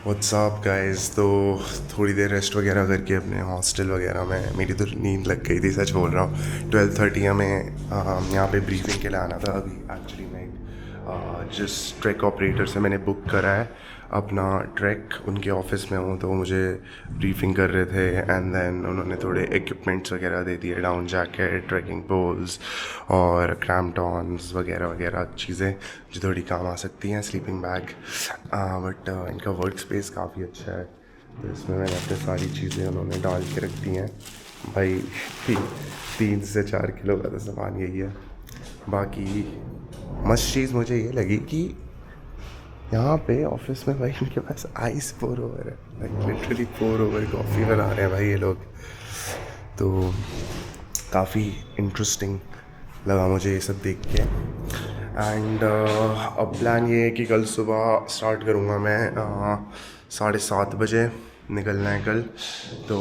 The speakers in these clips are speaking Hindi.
WhatsApp guys. तो थोड़ी देर रेस्ट वगैरह करके अपने हॉस्टल वगैरह में मेरी तो नींद लग गई थी, सच बोल रहा हूँ। 12:30 हमें यहाँ पे ब्रीफिंग के लिए आना था। अभी एक्चुअली मैं जिस ट्रैक ऑपरेटर से मैंने बुक करा है अपना ट्रैक, उनके ऑफिस में हूँ, तो मुझे ब्रीफिंग कर रहे थे। एंड देन उन्होंने थोड़े इक्विपमेंट्स वगैरह दे दिए, डाउन जैकेट, ट्रैकिंग पोल्स और क्रैम्पटॉन्स वगैरह वगैरह चीज़ें जो थोड़ी काम आ सकती हैं, स्लीपिंग बैग। बट इनका वर्क स्पेस काफ़ी अच्छा है, तो इसमें मैंने अपनी सारी चीज़ें उन्होंने डाल के रख दी हैं भाई। 3 से 4 किलो का तो सामान यही है। बाकी मस्त चीज़ मुझे ये लगी कि यहाँ पे ऑफिस में भाई इनके पास आइस पोर ओवर है, लाइक लिटरली पोर ओवर कॉफ़ी बना रहे हैं भाई ये लोग। तो काफ़ी इंटरेस्टिंग लगा मुझे ये सब देख के। एंड अब प्लान ये है कि कल सुबह स्टार्ट करूँगा मैं। 7:30 बजे निकलना है कल, तो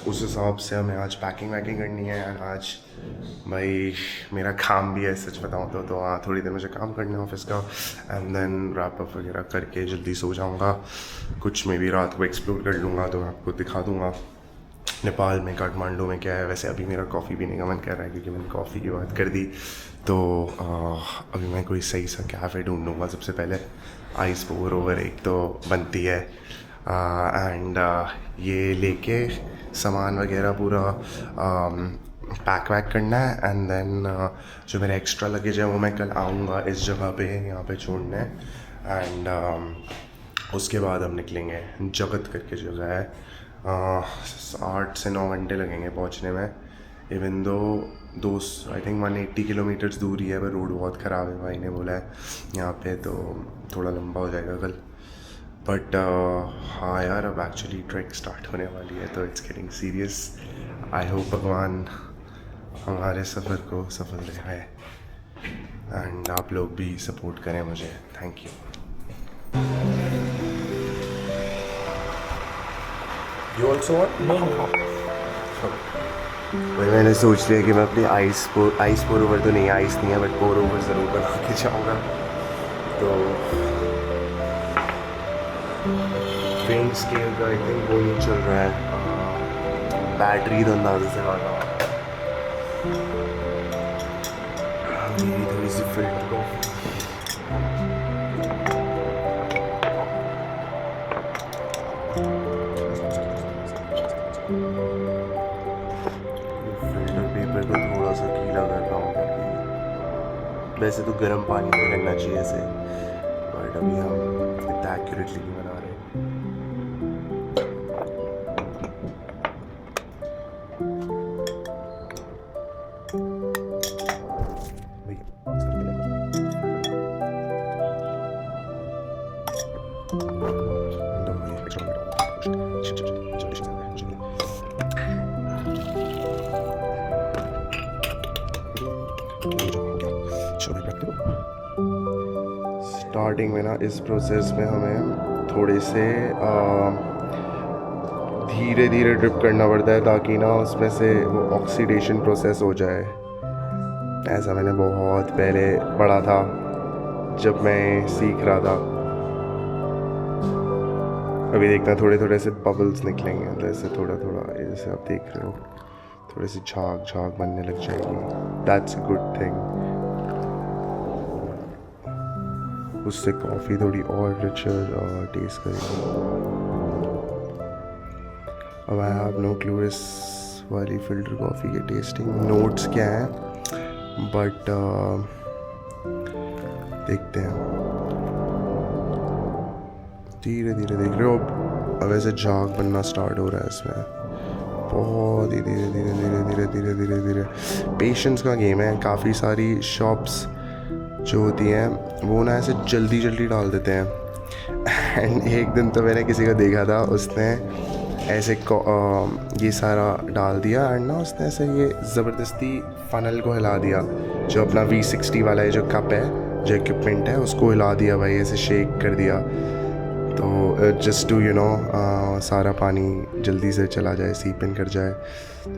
उस हिसाब से हमें आज पैकिंग वैकिंग करनी है। एंड आज भाई मेरा काम भी है, सच बताऊँ तो हाँ, थोड़ी देर मुझे काम करना है ऑफिस का। एंड देन रैप अप वगैरह करके जल्दी सो जाऊँगा। कुछ में भी रात को एक्सप्लोर कर लूँगा, तो मैं आपको दिखा दूँगा नेपाल में, काठमांडू में क्या है। वैसे अभी मेरा कॉफ़ी पीने का मन कर रहा है, क्योंकि मैंने कॉफ़ी की बात कर दी। तो अभी मैं कोई सही सा कैफ़े ढूंढूंगा। सबसे पहले आइस पोर ओवर एक तो बनती है। एंड ये लेके सामान वगैरह पूरा पैक वैक करना है। एंड देन जो मेरा एक्स्ट्रा लगेज है वो मैं कल आऊँगा इस जगह पे, यहाँ पे छोड़ने। एंड उसके बाद हम निकलेंगे। जगत करके जगह है, 8 से 9 घंटे लगेंगे पहुंचने में। Even though I think 180 kilometres दूर ही है, पर रोड बहुत ख़राब है भाई ने बोला है यहाँ पे, तो थोड़ा लंबा हो जाएगा कल। बट हाँ यार, अब एक्चुअली ट्रैक स्टार्ट होने वाली है, तो it's getting serious. I hope भगवान हमारे सफ़र को सफल दिखाए एंड आप लोग भी सपोर्ट करें मुझे। Thank you. You also want? भाई मैंने सोच लिया कि मैं अपनी आइस पोर ओवर तो नहीं, आइस नहीं है बट पोर ओवर ज़रूर बना के जाऊँगा। तो वेट स्केल का आई थिंक वो नहीं चल रहा है, बैटरी तो अंदाजे से वाला। मेरी थोड़ी सी फिल्टर कॉफी। फिल्टर पेपर को थोड़ा सा गीला कर रहा हूँ, ताकि वैसे तो गर्म पानी में करना चाहिए इसे, बट अभी हम इतना एक्यूरेटली नहीं बना रहे। स्टार्टिंग में ना इस प्रोसेस में हमें थोड़े से धीरे धीरे ड्रिप करना पड़ता है, ताकि ना उसमें से वो ऑक्सीडेशन प्रोसेस हो जाए। ऐसा मैंने बहुत पहले पढ़ा था जब मैं सीख रहा था। अभी देखना थोड़े थोड़े से बबल्स निकलेंगे अंदर से, थोड़ा थोड़ा, जैसे आप देख रहे हो, थोड़ी सी झाग झाग बनने लग जाएगी। That's a good thing. उससे कॉफ़ी थोड़ी और रिचर टेस्ट करेगी। अब आई हैव नो क्लू इस वाली फ़िल्टर कॉफ़ी के टेस्टिंग नोट्स क्या हैं, बट देखते हैं। धीरे धीरे देख रहे हो, अब ऐसे झाग बनना स्टार्ट हो रहा है इसमें, बहुत ही धीरे धीरे धीरे धीरे धीरे धीरे धीरे। पेशेंस का गेम है। काफ़ी सारी शॉप्स जो होती हैं वो ना ऐसे जल्दी जल्दी डाल देते हैं। एंड एक दिन तो मैंने किसी को देखा था, उसने ऐसे ये सारा डाल दिया, एंड ना उसने ऐसे ये ज़बरदस्ती फ़नल को हिला दिया। जो अपना V60 वाला है, जो कप है, जो इक्विपमेंट है, उसको हिला दिया भाई, ऐसे शेक कर दिया। तो जस्ट टू सारा पानी जल्दी से चला जाए, सीप इन कर जाए।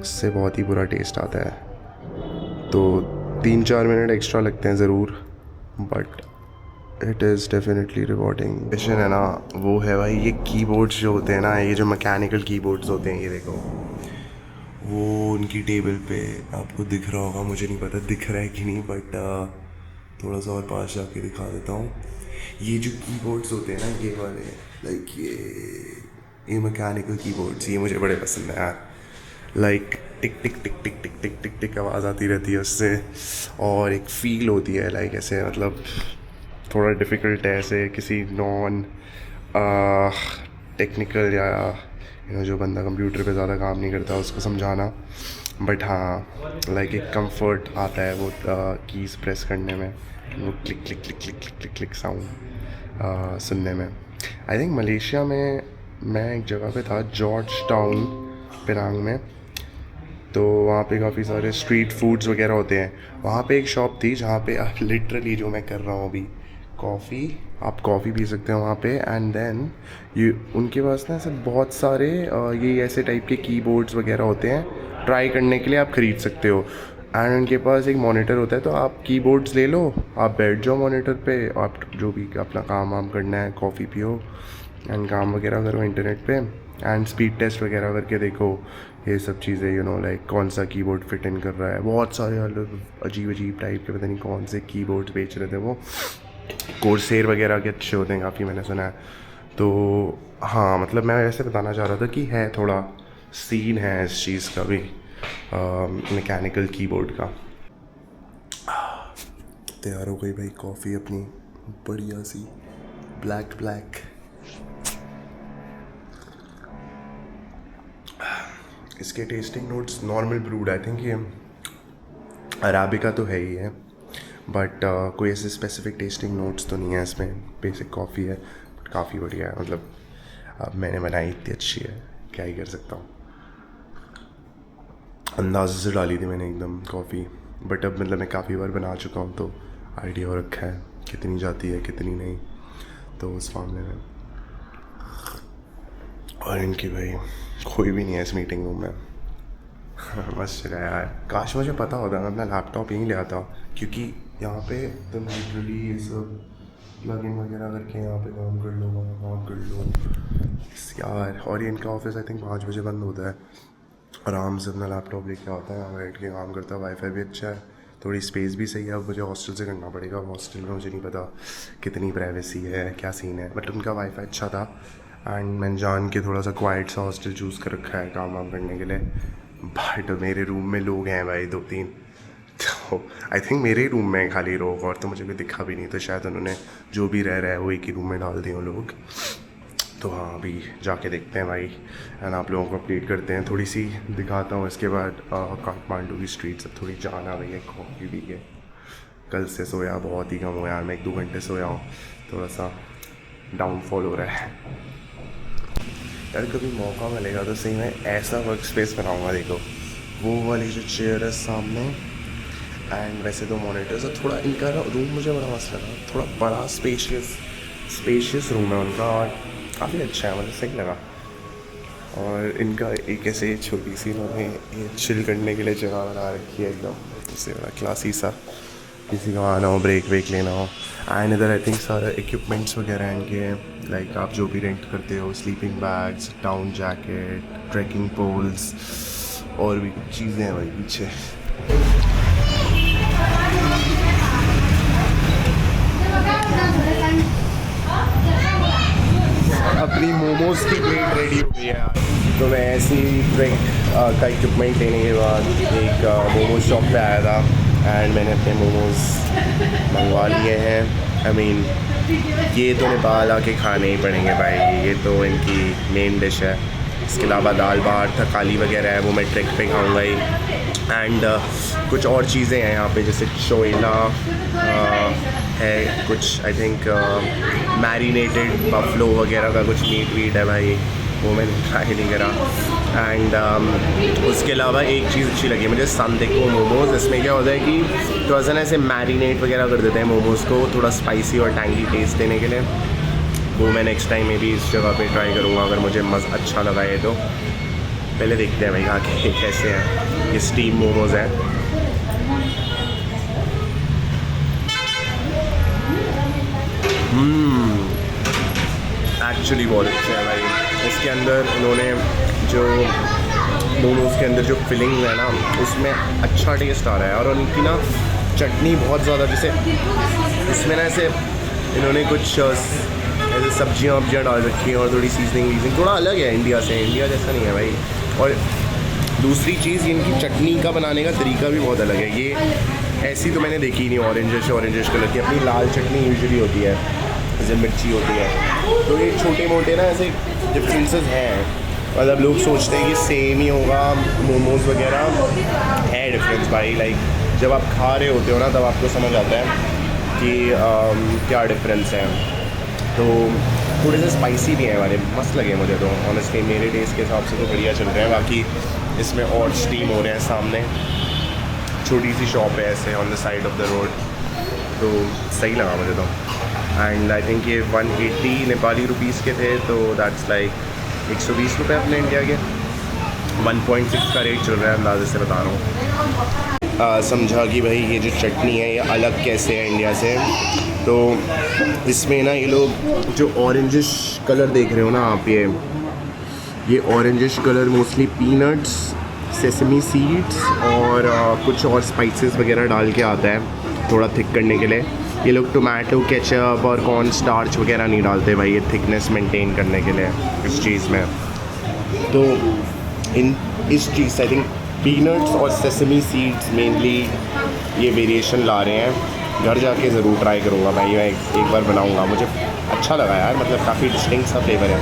उससे बहुत ही बुरा टेस्ट आता है। तो 3-4 मिनट एक्स्ट्रा लगते हैं ज़रूर, but it is definitely rewarding. Mission है ना वो है भाई, ये कीबोर्ड्स जो होते हैं ना, ये जो मैकेनिकल कीबोर्ड्स होते हैं, ये देखो वो उनकी टेबल पे आपको दिख रहा होगा, मुझे नहीं पता दिख रहा है कि नहीं, बट थोड़ा सा और पास जाके दिखा देता हूँ। ये जो कीबोर्ड्स होते हैं ना, ये वाले लाइक ये मैकेनिकल कीबोर्ड्स, ये मुझे बड़े पसंद है यार। लाइक टिक टिक टिक टिक टिक टिक टिक टिक आवाज़ आती रहती है उससे, और एक फील होती है लाइक ऐसे, मतलब थोड़ा डिफ़िकल्ट है ऐसे किसी नॉन टेक्निकल या जो बंदा कंप्यूटर पे ज़्यादा काम नहीं करता उसको समझाना, बट हाँ लाइक एक कंफर्ट आता है वो कीज़ प्रेस करने में, वो click click click click click click click sound सुनने में। आई थिंक मलेशिया में मैं एक जगह पे था, जॉर्ज टाउन पेनांग में, तो वहाँ पे काफ़ी सारे स्ट्रीट फूड्स वगैरह होते हैं। वहाँ पे एक शॉप थी जहाँ पे आप लिटरली जो मैं कर रहा हूँ अभी, आप कॉफ़ी पी सकते हैं वहाँ पे, एंड देन ये उनके पास ना ऐसे बहुत सारे ये ऐसे टाइप के कीबोर्ड्स वगैरह होते हैं, ट्राई करने के लिए आप ख़रीद सकते हो। एंड उनके पास एक मॉनिटर होता है, तो आप कीबोर्ड्स ले लो, आप बैठ जाओ मॉनिटर पे, आप जो भी अपना काम वाम करना है, कॉफ़ी पियो एंड काम वगैरह करो इंटरनेट पे, एंड स्पीड टेस्ट वगैरह करके देखो ये सब चीज़ें, यू नो लाइक कौन सा कीबोर्ड फिट इन कर रहा है। बहुत सारे अलग अजीब अजीब टाइप के पता नहीं कौन से कीबोर्ड्स बेच रहे थे वो, कोर्सेर वगैरह के अच्छे होते हैं काफ़ी, मैंने सुना है। तो हाँ मतलब मैं ऐसे बताना चाह रहा था कि है थोड़ा सीन है इस चीज़ का भी, मैकेनिकल कीबोर्ड का। तैयार हो गई भाई कॉफ़ी अपनी बढ़िया सी ब्लैक। इसके testing notes normal brood, I think ये अराबिका तो है ही है, बट कोई ऐसे स्पेसिफिक टेस्टिंग नोट्स तो नहीं है इसमें, बेसिक कॉफ़ी है, बट काफ़ी बढ़िया है। मतलब अब मैंने बनाई इतनी अच्छी है, क्या ही कर सकता हूँ। अंदाज़े से डाली थी मैंने एकदम कॉफ़ी, बट अब मतलब मैं काफ़ी बार बना चुका हूँ, तो आइडिया हो रखा है कितनी जाती है कितनी नहीं, तो उस मामले में। और इनकी भाई कोई भी नहीं है इस मीटिंग रूम में। मस्त चला यार, काश मुझे पता होता मैं अपना लैपटॉप यहीं ले आता, क्योंकि यहाँ पे तुम लिटरली ये सब प्लग इन वगैरह करके यहाँ पे काम कर लो, वहाँ काम कर लो यार। और ये इनका ऑफिस आई थिंक 5 बजे बंद होता है, आराम से अपना लैपटॉप लेके आता है, यहाँ बैठ के काम करता है। वाईफाई भी अच्छा है, थोड़ी स्पेस भी सही है। अब मुझे हॉस्टल से करना पड़ेगा, हॉस्टल में मुझे नहीं पता कितनी प्राइवेसी है क्या सीन है, बट उनका वाईफाई अच्छा था, एंड मैंने जान के थोड़ा सा क्वाइट सा हॉस्टल चूज़ कर रखा है काम वाम करने के लिए। बट मेरे रूम में लोग हैं भाई 2-3, तो आई थिंक मेरे ही रूम में खाली लोग, और तो मुझे भी दिखा भी नहीं, तो शायद उन्होंने जो भी रह रहा है वो एक ही रूम में डाल दिए वो लोग। तो हाँ अभी जाके देखते हैं भाई, एंड आप लोगों को अपडेट करते हैं, थोड़ी सी दिखाता हूँ। इसके बाद काठमांडू की स्ट्रीट सब थोड़ी जान आ गई है, कॉफ़ी भी है। कल से सोया बहुत ही कम हो यार, मैं 1-2 घंटे सोया हूँ, थोड़ा सा डाउनफॉल हो रहा है यार। कभी मौका मिलेगा तो सही में ऐसा वर्क स्पेस बनाऊँगा, देखो वो वाली जो चेयर है सामने, एंड वैसे तो मॉनिटर्स है। थोड़ा इनका रूम मुझे बड़ा मस्त लगा, थोड़ा बड़ा स्पेशियस रूम है उनका, और काफ़ी अच्छा है, मुझे सही लगा। और इनका एक ऐसे छोटी सी उन्होंने ये चिल करने के लिए जगह बना रखी है एकदम, इससे बड़ा क्लासी सा, किसी को आना हो ब्रेक वेक लेना हो। एंड इधर आई थिंक सारा इक्विपमेंट्स वगैरह हैं इनके, लाइक आप जो भी रेंट करते हो, sleeping bags, down jacket, trekking poles, और भी कुछ चीज़ें हैं भाई पीछे। अपनी मोमोज की प्लेट रेडी हो गई है यार, तो मैं ऐसे ही ड्रिंक का इक्विपमेंट लेने के बाद एक मोमोज शॉप पे आया था, एंड मैंने अपने मोमोज मंगवा लिए हैं। आई मीन ये तो नेपाल आके खाने ही पड़ेंगे भाई, ये तो इनकी मेन डिश है। इसके अलावा दाल भात थकाली वगैरह है, वो मैं ट्रैक पे खाऊंगा ही। एंड कुछ और चीज़ें हैं यहाँ पे, जैसे चोइला है कुछ, आई थिंक मैरिनेटेड बफलो वगैरह का कुछ मीट है भाई, वो मैंने ट्राई नहीं करा। एंड उसके अलावा एक चीज़ अच्छी लगी मुझे, संदेखो मोमोज़। इसमें क्या होता है कि थोड़ा सा ना ऐसे मैरिनेट वगैरह कर देते हैं मोमोज़ को, थोड़ा स्पाइसी और टैंगी टेस्ट देने के लिए। वो मैं नेक्स्ट टाइम में भी इस जगह पे ट्राई करूँगा, अगर मुझे अच्छा लगा ये तो। पहले देखते हैं भाई आके कैसे हैं। ये स्टीम मोमोज़ हैं। एक्चुअली बहुत अच्छा है भाई। इसके अंदर इन्होंने जो मोमोज़ के अंदर जो फिलिंग है ना, उसमें अच्छा टेस्ट आ रहा है। और उनकी ना चटनी बहुत ज़्यादा, जैसे इसमें ना ऐसे इन्होंने कुछ ऐसे सब्जियाँ डाल रखी हैं और थोड़ी सीजनिंग थोड़ा अलग है इंडिया से। इंडिया जैसा नहीं है भाई। और दूसरी चीज़, इनकी चटनी का बनाने का तरीका भी बहुत अलग है। ये ऐसी तो मैंने देखी नहीं, ऑरेंजिश कलर की अपनी लाल चटनी यूजुअली होती है, जैसे मिर्ची होती है। तो ये छोटे मोटे ना ऐसे डिफरेंसेस हैं। मतलब लोग सोचते हैं कि सेम ही होगा, मोमोज़ वगैरह है डिफरेंस भाई। लाइक जब आप खा रहे होते हो ना, तब आपको समझ आता है कि क्या डिफरेंस है। तो थोड़े से स्पाइसी भी हैं हमारे, मस्त लगे मुझे तो ऑनेस्टली। मेरे टेस्ट के हिसाब से तो बढ़िया चल रहे हैं। बाकी इसमें और स्टीम हो रहे हैं। सामने छोटी सी शॉप है ऐसे on the side of the road, तो सही लगा मुझे तो। एंड आई थिंक ये 180 नेपाली रुपीज़ के थे, तो दैट्स लाइक 120 रुपये अपने इंडिया के। 1.6 का रेट चल रहा है, अंदाजे से बता रहा हूँ। समझा कि भाई ये जो चटनी है ये अलग कैसे है इंडिया से। तो इसमें ना ये लोग जो ऑरेंजिश कलर देख रहे हो ना आप, ये orangish colour mostly peanuts, sesame seeds और कुछ और स्पाइसेस वगैरह डाल के आता है थोड़ा थिक करने के लिए। ये लोग टोमेटो केचप और कॉर्न स्टार्च वगैरह नहीं डालते भाई, ये थिकनेस मेंटेन करने के लिए इस चीज़ में। तो इस चीज़ से आई थिंक पीनट्स और सेसमी सीड्स मेनली ये वेरिएशन ला रहे हैं। घर जाके ज़रूर ट्राई करूँगा भाई, मैं एक बार बनाऊँगा। मुझे अच्छा लगा यार, मतलब काफ़ी डिस्टिंक्ट सा फ्लेवर है।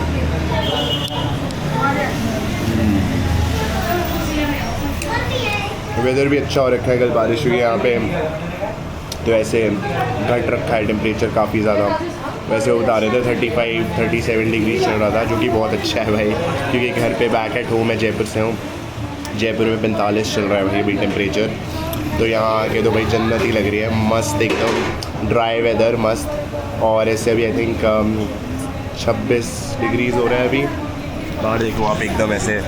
वेदर भी अच्छा हो रखा है, कल बारिश हुई है यहाँ पे, तो ऐसे घट रखा है टेम्परेचर काफ़ी ज़्यादा। वैसे वो बता रहे थे 35-37 डिग्री चल रहा था, जो कि बहुत अच्छा है भाई, क्योंकि घर पे बैक एट होम, मैं जयपुर से हूँ। जयपुर में 45 चल रहा है भाई अभी टेम्परेचर। तो यहाँ आके तो भाई जन्नत ही लग रही है, मस्त एकदम ड्राई वेदर मस्त। और ऐसे अभी आई थिंक 26 डिग्रीज़ हो रहा है अभी बाहर। देखो आप, एकदम ऐसे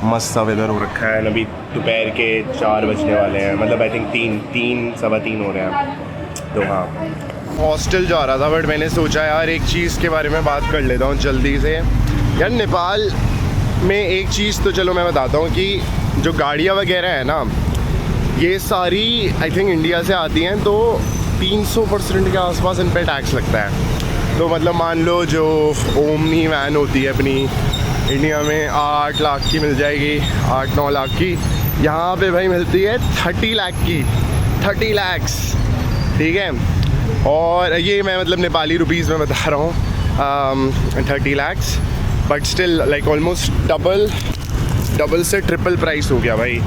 मस्त सा वेदर हो रखा है। अभी दोपहर के 4 बजने वाले हैं, मतलब आई थिंक 3 हो रहे हैं। तो हाँ, हॉस्टल जा रहा था बट मैंने सोचा यार एक चीज़ के बारे में बात कर लेता हूँ जल्दी से। यार नेपाल में एक चीज़ तो चलो मैं बताता हूँ कि जो गाड़ियाँ वगैरह है ना, ये सारी आई थिंक इंडिया से आती हैं, तो 300% के आसपास इन पर टैक्स लगता है। तो मतलब मान लो जो ओमनी वैन होती है अपनी, इंडिया में 8 लाख की मिल जाएगी, 8-9 लाख की। यहाँ पे भाई मिलती है 30 लाख की, 30 लैक्स, ठीक है। और ये मैं मतलब नेपाली रुपीज़ में बता रहा हूँ, 30 lakhs, but still like almost double से ट्रिपल प्राइस हो गया भाई।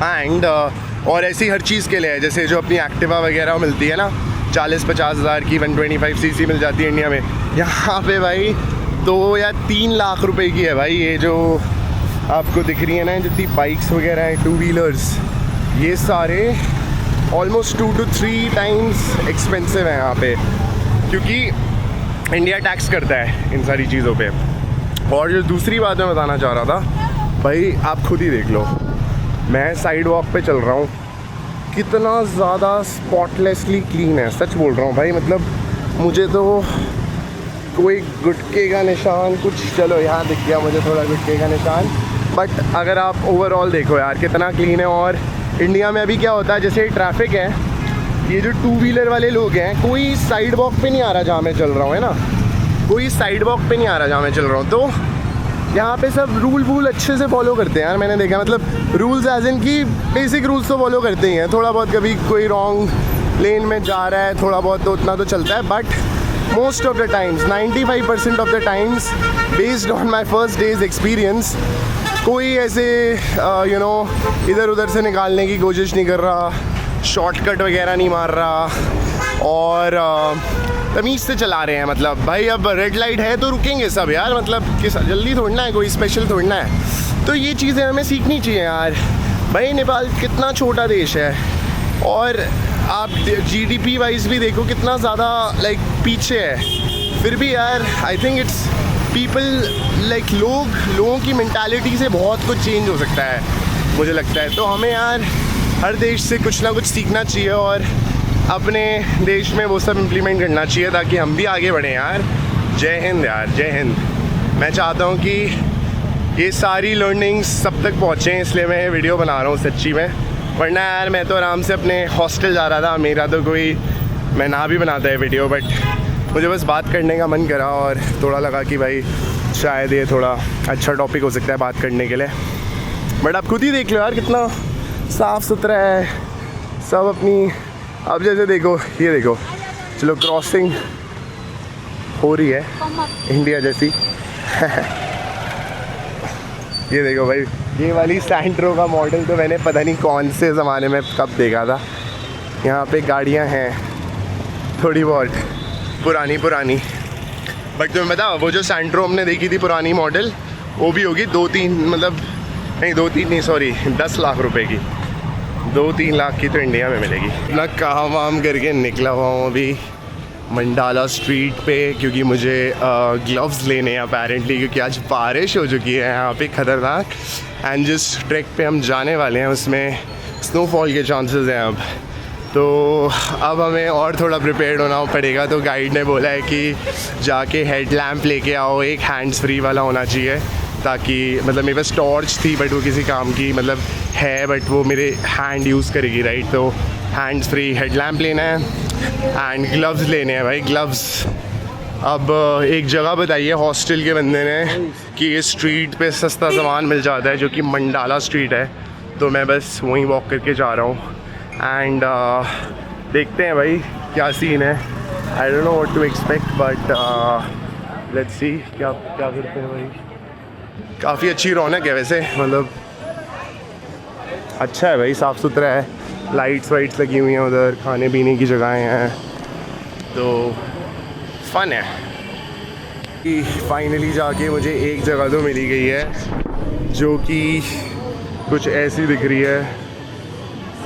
एंड और ऐसी हर चीज़ के लिए है, जैसे जो अपनी एक्टिवा वगैरह मिलती है ना 40-50 हज़ार की, 125 cc मिल जाती है इंडिया में, यहाँ पे भाई 2 या 3 लाख रुपए की है भाई। ये जो आपको दिख रही है ना जितनी बाइक्स वगैरह हैं, 2 व्हीलर्स, ये सारे ऑलमोस्ट 2 to 3 टाइम्स एक्सपेंसिव है यहाँ पे, क्योंकि इंडिया टैक्स करता है इन सारी चीज़ों पे। और जो दूसरी बात मैं बताना चाह रहा था भाई, आप खुद ही देख लो, मैं साइड वॉक पे चल रहा हूँ, कितना ज़्यादा स्पॉटलेसली क्लीन है, सच बोल रहा हूँ भाई। मतलब मुझे तो कोई गुटके का निशान कुछ, चलो यहाँ दिख गया मुझे थोड़ा गुटके का निशान, बट अगर आप ओवरऑल देखो यार कितना क्लीन है। और इंडिया में अभी क्या होता है, जैसे ट्रैफिक है, ये जो 2 व्हीलर वाले लोग हैं, कोई साइड वॉक पे नहीं आ रहा जहाँ मैं चल रहा हूँ, है ना, कोई साइड वॉक पे नहीं आ रहा जहाँ मैं चल रहा हूँ। तो यहाँ पे सब रूल अच्छे से फॉलो करते हैं यार, मैंने देखा। मतलब रूल्स एज इन की बेसिक रूल्स तो फॉलो करते ही हैं, थोड़ा बहुत कभी कोई रॉन्ग लेन में जा रहा है थोड़ा बहुत तो उतना तो चलता है, but most of the times 95% of the times based on my first days experience, कोई ऐसे इधर उधर से निकालने की कोशिश नहीं कर रहा, शॉर्टकट वगैरह नहीं मार रहा, और तमीज़ से चला रहे हैं। मतलब भाई अब रेड लाइट है तो रुकेंगे सब यार, मतलब किस जल्दी थोड़ना है, कोई स्पेशल थोड़ना है। तो ये चीज़ें हमें सीखनी चाहिए यार। भाई नेपाल कितना छोटा देश है, और आप GDP वाइज भी देखो कितना ज़्यादा लाइक पीछे है, फिर भी यार I think it's people like लोगों की मेंटालिटी से बहुत कुछ चेंज हो सकता है मुझे लगता है। तो हमें यार हर देश से कुछ ना कुछ सीखना चाहिए, और अपने देश में वो सब इम्प्लीमेंट करना चाहिए ताकि हम भी आगे बढ़ें यार। जय हिंद यार, जय हिंद। मैं चाहता हूँ कि ये सारी लर्निंग्स सब तक पहुँचें, इसलिए मैं ये वीडियो बना रहा हूँ सच्ची में। वरना यार मैं तो आराम से अपने हॉस्टल जा रहा था, मेरा तो कोई, मैं ना भी बनाता है वीडियो, बट मुझे बस बात करने का मन करा और थोड़ा लगा कि भाई शायद ये थोड़ा अच्छा टॉपिक हो सकता है बात करने के लिए। बट आप खुद ही देख लो यार कितना साफ़ सुथरा है सब अपनी। अब जैसे देखो, ये देखो, चलो क्रॉसिंग हो रही है इंडिया जैसी। ये देखो भाई, ये वाली सैंट्रो का मॉडल तो मैंने पता नहीं कौन से ज़माने में कब देखा था। यहाँ पे गाड़ियाँ हैं थोड़ी बहुत पुरानी, बट तुम्हें पता वो जो सैंट्रो हमने देखी थी पुरानी मॉडल, वो भी होगी 10 लाख रुपए की। 2-3 लाख की तो इंडिया में मिलेगी। अपना काम वाम करके निकला हुआ हूँ अभी मंडाला स्ट्रीट पे, क्योंकि मुझे ग्लव्स लेने हैं अपेरेंटली, क्योंकि आज बारिश हो चुकी है यहाँ पे ख़तरनाक। एंड जिस ट्रैक पे हम जाने वाले हैं उसमें स्नोफॉल के चांसेस हैं अब हमें और थोड़ा प्रिपेयर्ड होना पड़ेगा। तो गाइड ने बोला है कि जाके हेड लैम्प लेके आओ, एक हैंड्स फ्री वाला होना चाहिए, ताकि मतलब मेरे पास टॉर्च थी बट वो किसी काम की मतलब है, बट वो मेरे हैंड यूज़ करेगी राइट। तो हैंड्स फ्री हेड लैम्प लेना है एंड ग्लव्स लेने हैं भाई, ग्लव्स। अब एक जगह बताई है हॉस्टल के बंदे ने कि ये स्ट्रीट पे सस्ता सामान मिल जाता है, जो कि मंडाला स्ट्रीट है। तो मैं बस वहीं वॉक करके जा रहा हूँ एंड देखते हैं भाई क्या सीन है। I don't know what to expect but let's see क्या करते हैं भाई। काफ़ी अच्छी रौनक है वैसे, मतलब अच्छा है भाई, साफ़ सुथरा है, लाइट्स वाइट्स लगी हुई हैं उधर, खाने पीने की जगहें हैं, तो फ़न है। फाइनली जाके मुझे एक जगह तो मिली गई है जो कि कुछ ऐसी दिख रही है।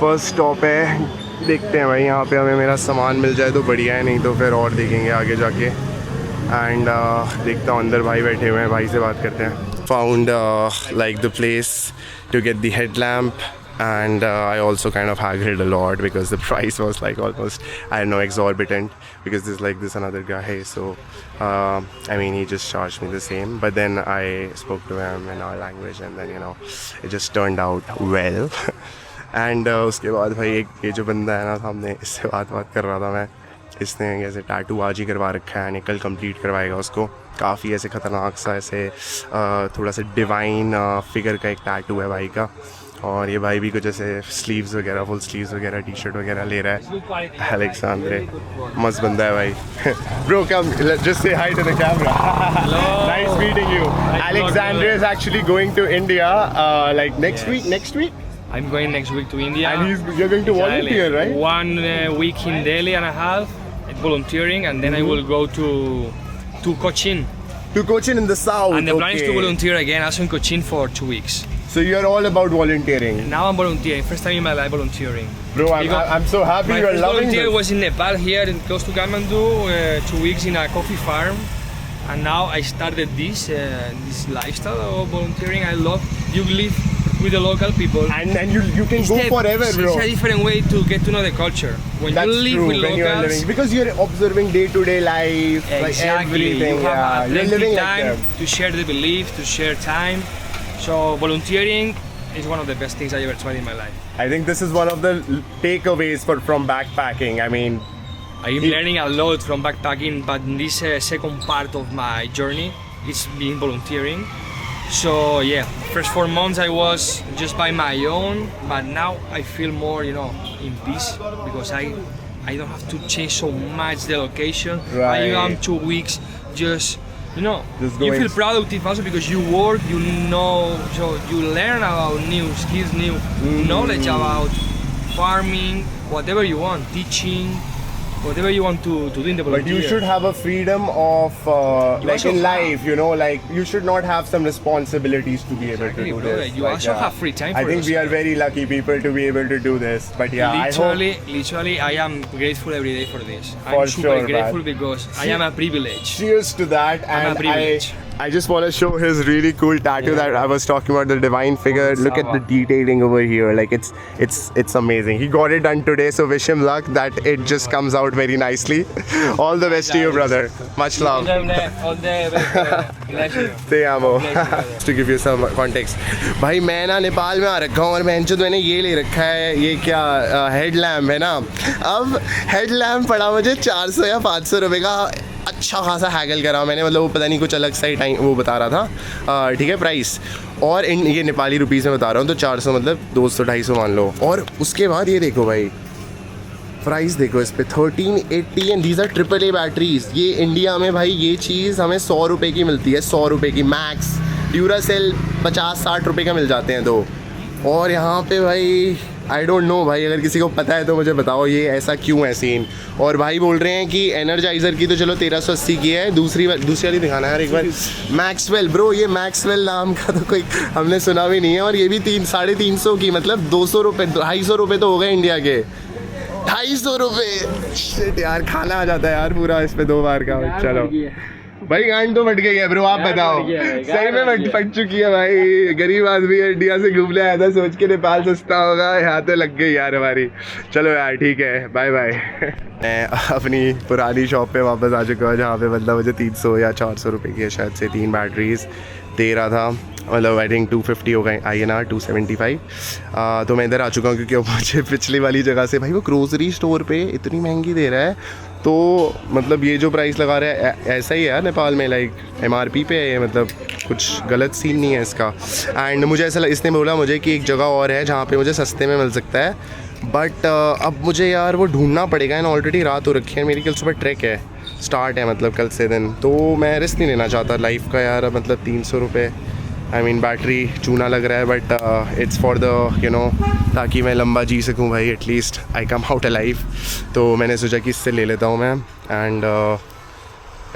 फर्स्ट स्टॉप है, देखते हैं भाई यहाँ पे हमें मेरा सामान मिल जाए तो बढ़िया है, नहीं तो फिर और देखेंगे आगे जाके। एंड देखता हूँ अंदर भाई बैठे हुए हैं, भाई से बात करते हैं। Found like the place to get the headlamp, and I also kind of haggled a lot because the price was like almost, I don't know, exorbitant, because there's like this another guy, so I mean he just charged me the same, but then I spoke to him in our language and then you know it just turned out well. And उसके बाद भाई ये जो बंदा है ना सामने, इससे बात कर रहा था मैं, इसने ऐसे टैटू आज ही करवा रखा है, कल कंप्लीट करवाएगा उसको। काफ़ी ऐसे ख़तरनाक सा ऐसे थोड़ा सा डिवाइन फिगर का एक टैटू है भाई का। और ये भाई भी कुछ ऐसे स्लीव्स वगैरह, फुल स्लीव्स वगैरह, टी शर्ट वगैरह ले रहा है। अलेक्जेंड्रे मस्त बंदा है भाई। Bro come just say hi to the camera. Nice meeting you. Alexandre is actually going to India like next week. I'm going next week to India. And you're going to volunteer, right? 1 week in Delhi and a half volunteering, and then I will go to Cochin. To Cochin in the south. And the plan is to volunteer again also in Cochin for 2 weeks. So you're all about volunteering. Now I'm volunteering. First time in my life volunteering. Bro, I'm so happy you're loving this. My first volunteer was in Nepal, here close to Kathmandu, 2 weeks in a coffee farm. And now I started this lifestyle of volunteering. I love you live with the local people. And you can go forever, bro. It's a different way to get to know the culture. When That's you live true, with locals. Because you're observing day-to-day life, exactly. like everything. You have you're living time like to share the belief, to share time. So volunteering is one of the best things I ever tried in my life. I think this is one of the takeaways from backpacking. I mean, I'm learning a lot from backpacking, but in this second part of my journey, it's being volunteering. So yeah, first 4 months I was just by my own, but now I feel more, you know, in peace because I don't have to change so much the location. Right. I am 2 weeks just, you know, just you feel productive also because you work, you know, so you learn about new skills, new knowledge about farming, whatever you want, teaching. Whatever you want to do in the volunteer. But you should have a freedom of like in life, you know, like you should not have some responsibilities to be able to do this. You also have free time for I think we are very lucky people to be able to do this. But yeah, literally I am grateful every day for this. For I'm super sure, grateful man. because I am a privilege. Cheers to that. And I just want to show his really cool tattoo that I was talking about, the divine figure. Look at the detailing over here. Like it's amazing. He got it done today, so wish him luck that it just comes out very nicely. All the best to you, brother. Much love. Te amo. To give you some context. भाई मैं ना नेपाल में आ रखा हूँ और मैंने ये ले रखा है, ये क्या हेड लैम्प है ना. अब हेड लैम्प पड़ा मुझे 400 या 500 रुपये का. अच्छा खासा हैगल करा मैंने, मतलब वो पता नहीं कुछ अलग सा ही टाइम वो बता रहा था. ठीक है प्राइस, और ये नेपाली रुपीज़ में बता रहा हूँ, तो 400 मतलब 200-250 मान लो. और उसके बाद ये देखो भाई प्राइस देखो इस पे 1380 and these are AAA batteries. ये इंडिया में भाई ये चीज़ हमें 100 रुपये की मिलती है, 100 रुपये की मैक्स. ड्यूरासेल 50-60 रुपये का मिल जाते हैं दो. और यहाँ पे भाई आई डोंट नो भाई, अगर किसी को पता है तो मुझे बताओ ये ऐसा क्यों है सीन. और भाई बोल रहे हैं कि एनर्जाइज़र की तो चलो 1380 की है, दूसरी वाली दिखाना यार एक बार. मैक्सवेल ब्रो, ये मैक्सवेल नाम का तो कोई हमने सुना भी नहीं है. और ये भी 300-350 की, मतलब 200 रुपये 250 रुपये तो हो गए इंडिया के. 250 रुपये. शिट यार, खाना आ जाता है यार पूरा इस पे 2 बार का. चलो भाई गांड तो फट गई है ब्रो, आप बताओ. सही में फट चुकी है भाई. गरीब आदमी है, इंडिया से घूमने आया था, सोच के नेपाल सस्ता होगा, यहाँ तो लग गई यार हमारी. चलो यार ठीक है, बाय बाय. मैं अपनी पुरानी शॉप पे वापस आ चुका हूँ, जहाँ पे मतलब मुझे 300 या 400 रुपये की शायद से 3 बैटरीज दे रहा था. मतलब आई थिंक 250 हो गए INR 275. तो मैं इधर आ चुका हूँ क्योंकि मुझे पिछली वाली जगह से भाई वो ग्रोसरी स्टोर पे इतनी महंगी दे रहा है. तो मतलब ये जो प्राइस लगा रहा है ऐसा ही है नेपाल में, लाइक MRP पे है, मतलब कुछ गलत सीन नहीं है इसका. एंड मुझे ऐसा इसने बोला मुझे कि एक जगह और है जहाँ पे मुझे सस्ते में मिल सकता है. बट अब मुझे यार वो ढूंढना पड़ेगा. एंड ऑलरेडी रात हो रखी है, मेरी कल सुबह ट्रैक है, स्टार्ट है मतलब कल से दिन. तो मैं रिस्क नहीं लेना चाहता लाइफ का यार. मतलब 300 रुपये, आई मीन बैटरी चूना लग रहा है, but it's for the you know, ताकि मैं लंबा जी सकूं भाई, at least I come out alive. तो मैंने सोचा कि इससे ले लेता हूं मैं, एंड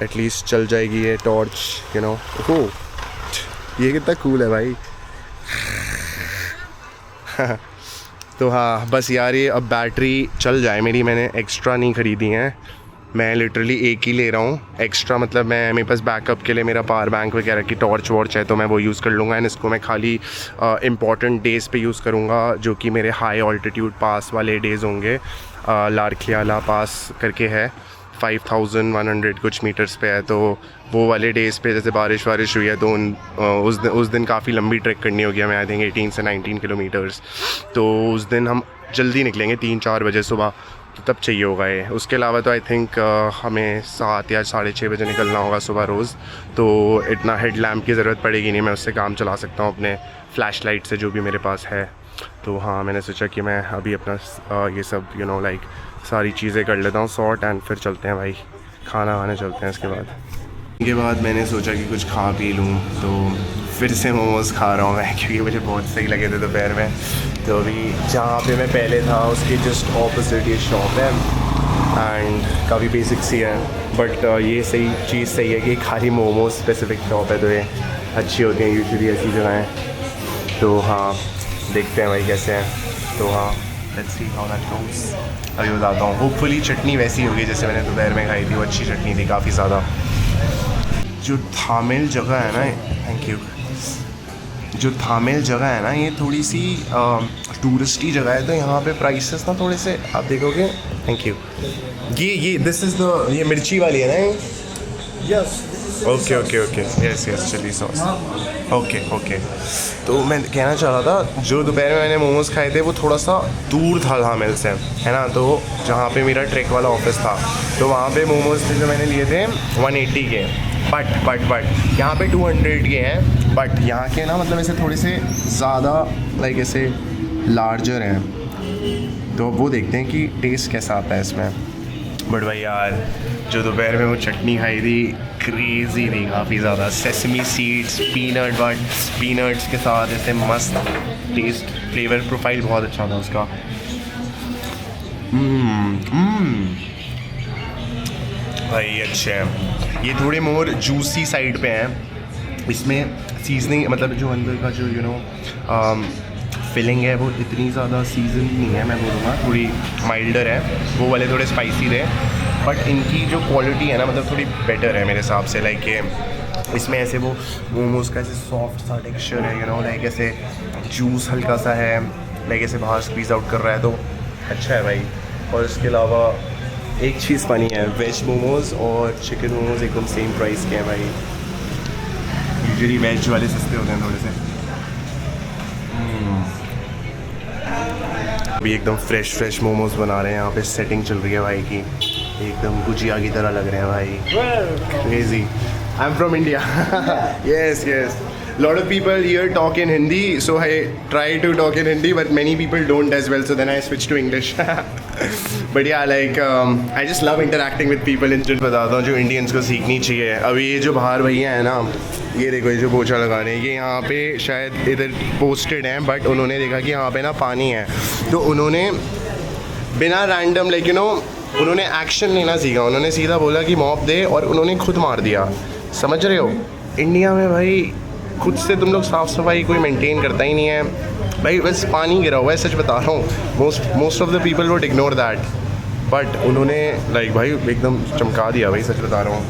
एटलीस्ट चल जाएगी ये टॉर्च, यू नो. ओह ये कितना कूल है भाई. तो हाँ बस यार, ये अब बैटरी चल जाए मेरी. मैंने एक्स्ट्रा नहीं ख़रीदी हैं, मैं लिटरली एक ही ले रहा हूँ एक्स्ट्रा. मतलब मैं मेरे पास बैकअप के लिए मेरा पावर बैंक वगैरह की टॉर्च वॉर्च है, तो मैं वो यूज़ कर लूँगा. एंड इसको मैं खाली इम्पॉर्टेंट डेज़ पे यूज़ करूँगा, जो कि मेरे हाई ऑल्टीट्यूड पास वाले डेज़ होंगे. लारखियाला पास करके है, 5100 कुछ मीटर्स पे है. तो वो वाले डेज़ पे जैसे बारिश हुई है तो उस दिन काफ़ी लंबी ट्रैक करनी होगी हमें, आई थिंक 18 से 19 किलोमीटर्स. तो उस दिन हम जल्दी निकलेंगे 3-4 बजे सुबह, तो तब चाहिए होगा ये. उसके अलावा तो आई थिंक हमें 7 या 6:30 बजे निकलना होगा सुबह रोज़. तो इतना हेड लैम्प की ज़रूरत पड़ेगी नहीं, मैं उससे काम चला सकता हूँ अपने फ्लैश लाइट से जो भी मेरे पास है. तो हाँ मैंने सोचा कि मैं अभी अपना ये सब यू नो लाइक सारी चीज़ें कर लेता हूँ सॉर्ट, एंड फिर चलते हैं भाई, खाना खाने चलते हैं. इसके बाद मैंने सोचा कि कुछ खा पी लूँ, तो फिर से मोमोज़ खा रहा हूँ मैं, क्योंकि मुझे बहुत सही लगे थे दोपहर में. तो अभी जहाँ पे मैं पहले था उसके जस्ट ऑपोजिट ये शॉप है, एंड काफ़ी बेसिक सी है. बट ये सही चीज़ सही है कि खाली मोमोज स्पेसिफिक शॉप है, तो ये अच्छी होती हैं यूजुअली ऐसी जगहें. तो हाँ देखते हैं भाई कैसे हैं. तो हाँ let's see how that goes. अभी बताता हूँ. होपफुली चटनी वैसी होगी जैसे मैंने दोपहर में खाई थी, वो अच्छी चटनी थी काफ़ी ज़्यादा. जो थामेल जगह है ना, थैंक यू, जो थामेल जगह है ना, ये थोड़ी सी टूरिस्टी जगह है. तो यहाँ पे प्राइसेस ना थोड़े से आप देखोगे. Thank you. ये दिस इज़ द, ये मिर्ची वाली है ना. Yes okay okay okay, yes yes chili sauce. Okay. तो मैं कहना चाह रहा था, जो दोपहर में मैंने मोमोज़ खाए थे वो थोड़ा सा दूर था थामेल से, है ना. तो जहाँ पे मेरा ट्रैक वाला ऑफिस था, तो वहाँ पे मोमोज़ थे जो मैंने लिए थे 180 के. बट यहाँ पे 200 के हैं. बट यहाँ के ना मतलब ऐसे थोड़े से ज़्यादा लाइक ऐसे लार्जर हैं. तो वो देखते हैं कि टेस्ट कैसा आता है इसमें. बट भाई यार जो दोपहर में वो चटनी खाई थी क्रेज़ी थी काफ़ी ज़्यादा. सेसमी सीड्स, पीनट्स के साथ ऐसे मस्त टेस्ट, फ्लेवर प्रोफाइल बहुत अच्छा था उसका. भाई अच्छे हैं ये, थोड़े मोर जूसी साइड पे हैं. इसमें सीजनिंग मतलब जो अंदर का जो यू नो फिलिंग है वो इतनी ज़्यादा सीजन नहीं है, मैं बोलूँगा थोड़ी माइल्डर है. वो वाले थोड़े स्पाइसी थे, बट इनकी जो क्वालिटी है ना मतलब थोड़ी बेटर है मेरे हिसाब से. लाइक ये इसमें ऐसे वो मोमोज़ का ऐसे सॉफ्ट सा टेक्सचर है, यू नो, लाइक ऐसे जूस हल्का सा है, लाइक ऐसे बाहर स्क्वीज़ आउट कर रहा है, तो अच्छा है भाई। और इसके अलावा एक चीज़ फनी है, वेज मोमोज़ और चिकन मोमोज़ एकदम सेम प्राइस के हैं भाई। यूजुअली वेज वाले सस्ते होते हैं थोड़े से। अभी एकदम फ्रेश मोमोज़ बना रहे हैं यहाँ पे, सेटिंग चल रही है भाई की, एकदम गुजिया की तरह लग रहे हैं भाई, crazy. I am from India. yes, yes. Lot of people here talk in Hindi, so I try to talk in Hindi, but many people don't as well, so then I switch to English. But yeah, like I just love interacting with people in general। बताता हूँ जो इंडियंस को सीखनी चाहिए। अभी ये जो बाहर भैया है ना, ये देखो, ये जो पोछा लगा रहे हैं, ये यहाँ पे शायद इधर पोस्टेड हैं, बट उन्होंने देखा कि यहाँ पे ना पानी है, तो उन्होंने बिना रैंडम लाइक यू नो उन्होंने एक्शन लेना सीखा। उन्होंने सीधा बोला कि मॉप दे, और उन्होंने खुद मार दिया। समझ रहे हो, इंडिया में भाई खुद से तुम लोग साफ़ सफाई कोई मेंटेन करता ही नहीं है भाई, बस पानी गिरा हुआ है, सच बता रहा हूँ। Most of the people would ignore that, but उन्होंने लाइक भाई एकदम चमका दिया भाई, सच बता रहा हूँ।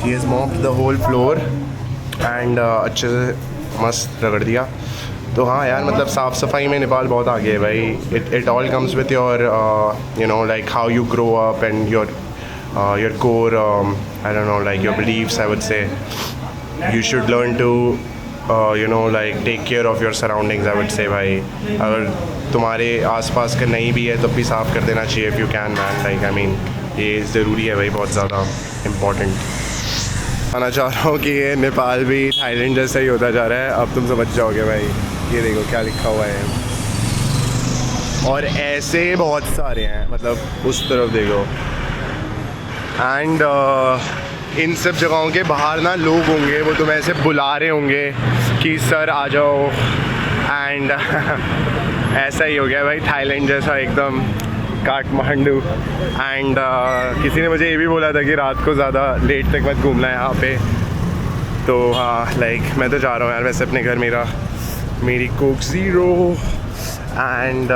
He has mopped the whole floor and अच्छे से मस्त रगड़ दिया। तो हाँ यार, मतलब साफ़ सफाई में नेपाल बहुत आगे है भाई। It all comes with your you know like how you grow up and your core I don't know, like your beliefs, I would say. You should learn to you know like take care of your surroundings, I would say भाई। अगर तुम्हारे आसपास का नहीं भी है तब भी साफ़ कर देना चाहिए if you can man, like I mean ये ज़रूरी है भाई, बहुत ज़्यादा इम्पॉर्टेंट। आना चाह रहा हूँ कि ये नेपाल भी थाईलैंड जैसा ही होता जा रहा है, अब तुम समझ जाओगे भाई। ये देखो क्या लिखा हुआ है, और ऐसे बहुत सारे हैं, मतलब उस तरफ देखो। एंड इन सब जगहों के बाहर ना लोग होंगे, वो तुम्हें ऐसे बुला रहे होंगे कि सर आ जाओ, एंड ऐसा ही हो गया भाई थाईलैंड जैसा एकदम, काठमांडू। एंड किसी ने मुझे ये भी बोला था कि रात को ज़्यादा लेट तक मत घूमना है यहाँ पे। तो हाँ लाइक मैं तो जा रहा हूँ यार वैसे अपने घर, मेरी कोक ज़ीरो। एंड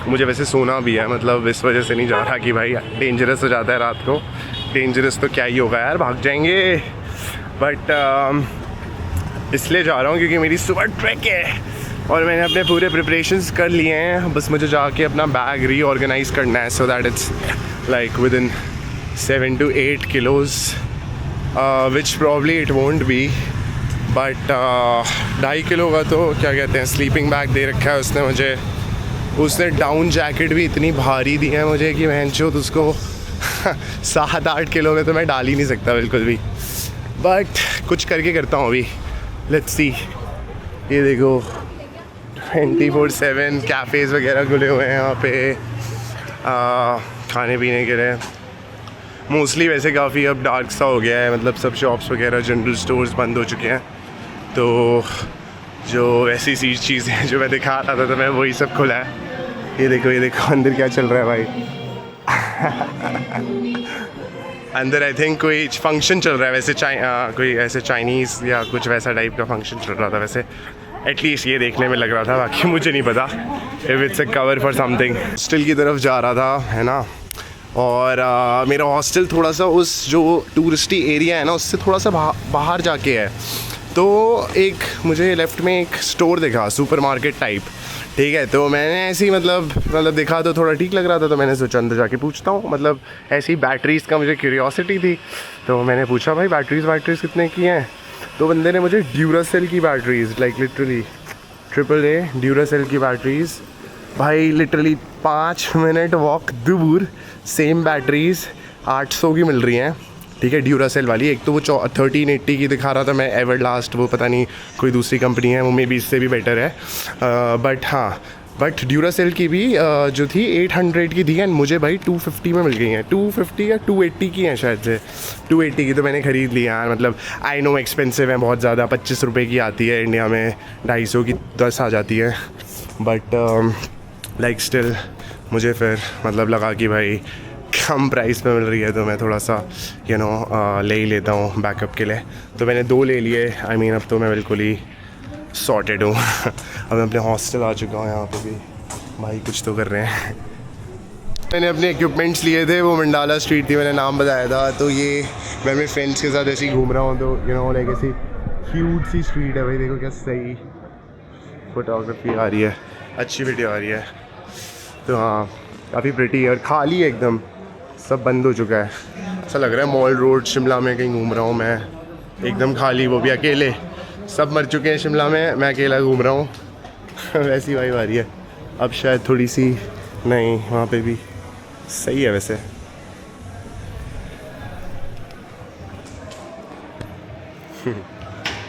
मुझे वैसे सोना भी है, मतलब इस वजह से नहीं जा रहा कि भाई डेंजरस हो जाता है रात को। डेंजरस तो क्या ही होगा यार, भाग जाएंगे, बट इसलिए जा रहा हूँ क्योंकि मेरी सुबह ट्रैक है और मैंने अपने पूरे प्रिपरेशंस कर लिए हैं। बस मुझे जाके अपना बैग रीऑर्गेनाइज करना है, so that it's like with in 7 to 8 kilos, which probably it won't be, but 2.5 kilo का तो क्या कहते हैं स्लीपिंग बैग दे रखा है उसने मुझे। उसने डाउन जैकेट भी इतनी भारी दी है मुझे कि मैं जो उसको 7-8 किलो में तो मैं डाल ही नहीं सकता बिल्कुल भी, बट कुछ करके करता हूँ अभी। Let's see. ये देखो 24/7 कैफ़ेज़ वगैरह खुले हुए हैं यहाँ पे खाने पीने के लिए। मोस्टली वैसे काफ़ी अब डार्क सा हो गया है, मतलब सब शॉप्स वगैरह जनरल स्टोर्स बंद हो चुके हैं, तो जो ऐसी सी चीज़ें जो मैं दिखा रहा था तो मैं वही सब खुला है। ये देखो अंदर क्या चल रहा है भाई। अंदर आई थिंक कोई फंक्शन चल रहा है वैसे, कोई ऐसे चाइनीज़ या कुछ वैसा टाइप का फंक्शन चल रहा था वैसे, एटलीस्ट ये देखने में लग रहा था, बाकी मुझे नहीं पता if it's a cover for something. Hostel की तरफ जा रहा था है ना, और मेरा हॉस्टल थोड़ा सा उस जो टूरिस्टी एरिया है ना उससे थोड़ा सा बाहर जाके है, तो एक मुझे लेफ़्ट में एक स्टोर दिखा, सुपरमार्केट टाइप, ठीक है। तो मैंने ऐसे ही मतलब देखा तो थोड़ा ठीक लग रहा था, तो मैंने सोचा अंदर जाके पूछता हूँ, मतलब ऐसी बैटरीज़ का मुझे क्यूरियोसिटी थी, तो मैंने पूछा भाई बैटरीज़ कितने की हैं। तो बंदे ने मुझे ड्यूरासेल की batteries, like literally AAA Duracell की बैटरीज़ भाई, लिटरली 5 मिनट वॉक दूर सेम बैटरीज़ 800 की मिल रही हैं, ठीक है, ड्यूरासेल वाली। एक तो वो 1380 की दिखा रहा था मैं, एवरलास्ट, वो पता नहीं कोई दूसरी कंपनी है, वो मे बी इससे भी बेटर है, बट ड्यूरासेल की भी जो थी 800 की थी, एंड मुझे भाई 250 में मिल गई हैं। 250 या 280 की हैं शायद से, 280 की तो मैंने ख़रीद ली यार। मतलब आई नो एक्सपेंसिव है बहुत ज़्यादा, 25 रुपये की आती है इंडिया में, 250 की 10 आ जाती है, बट लाइक स्टिल मुझे फिर मतलब लगा कि भाई कम प्राइस में मिल रही है तो मैं थोड़ा सा यू नो ले ही लेता हूँ बैकअप के लिए। तो मैंने 2 ले लिए। आई मीन अब तो मैं बिल्कुल ही सॉर्टेड हूँ। अब मैं अपने हॉस्टल आ चुका हूँ, यहाँ पे भी भाई कुछ तो कर रहे हैं। मैंने अपने इक्विपमेंट्स लिए थे, वो मंडाला स्ट्रीट थी, मैंने नाम बताया था। तो ये मैं अपने फ्रेंड्स के साथ ऐसे ही घूम रहा हूँ, तो यू नो लाइक ऐसी क्यूट सी स्ट्रीट है भाई। देखो क्या सही फोटोग्राफी आ रही है, अच्छी वीडियो आ रही है। तो हाँ काफ़ी प्रिटी है और खाली है एकदम, सब बंद हो चुका है। ऐसा लग रहा है मॉल रोड शिमला में कहीं घूम रहा हूँ मैं, एकदम खाली, वो भी अकेले। सब मर चुके हैं शिमला में, मैं अकेला घूम रहा हूँ। वैसी वाइब आ रही है। अब शायद थोड़ी सी नहीं, वहाँ पे भी सही है वैसे।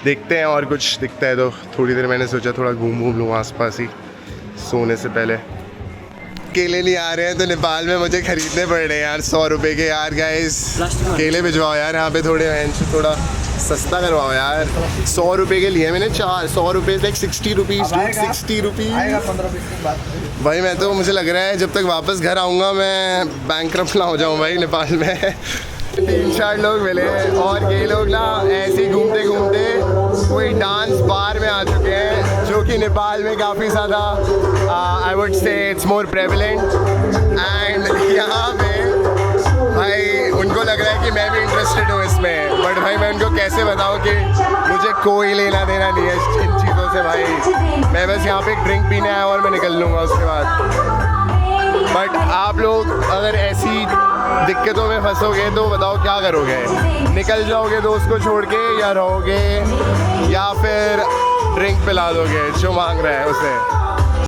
देखते हैं और कुछ दिखता है तो थोड़ी देर मैंने सोचा थोड़ा घूम लूँ आसपास ही सोने से पहले। केले नहीं आ रहे हैं तो नेपाल में मुझे खरीदने पड़ रहे हैं यार 100 रुपये के। यार गाइस केले भिजवाओ यार यहाँ पे, थोड़ा सस्ता करवाओ यार। 100 रुपये के लिए मैंने 100 रुपये लाइक 60 रुपीज़, 60 रुपीज़ भाई। मैं तो मुझे लग रहा है जब तक वापस घर आऊँगा मैं बैंकक्रप्ट ना हो जाऊँ भाई नेपाल में। 3-4 लोग मिले और ये लोग ना ऐसे ही घूमते घूमते कोई डांस बार में आ चुके हैं, जो कि नेपाल में काफ़ी ज़्यादा I would say it's more prevalent. And यहाँ पे भाई उनको लग रहा है कि मैं भी इंटरेस्टेड हूँ इसमें, बट भाई मैं उनको कैसे बताऊँ कि मुझे कोई लेना देना नहीं है इन चीज़ों से भाई। मैं बस यहाँ पे एक ड्रिंक पीने आया और मैं निकल लूँगा उसके बाद। बट आप लोग अगर ऐसी दिक्कतों में फंसोगे तो बताओ क्या करोगे? निकल जाओगे दोस्त को छोड़ के, या रहोगे, या फिर ड्रिंक पिला दोगे जो मांग रहा है उसे?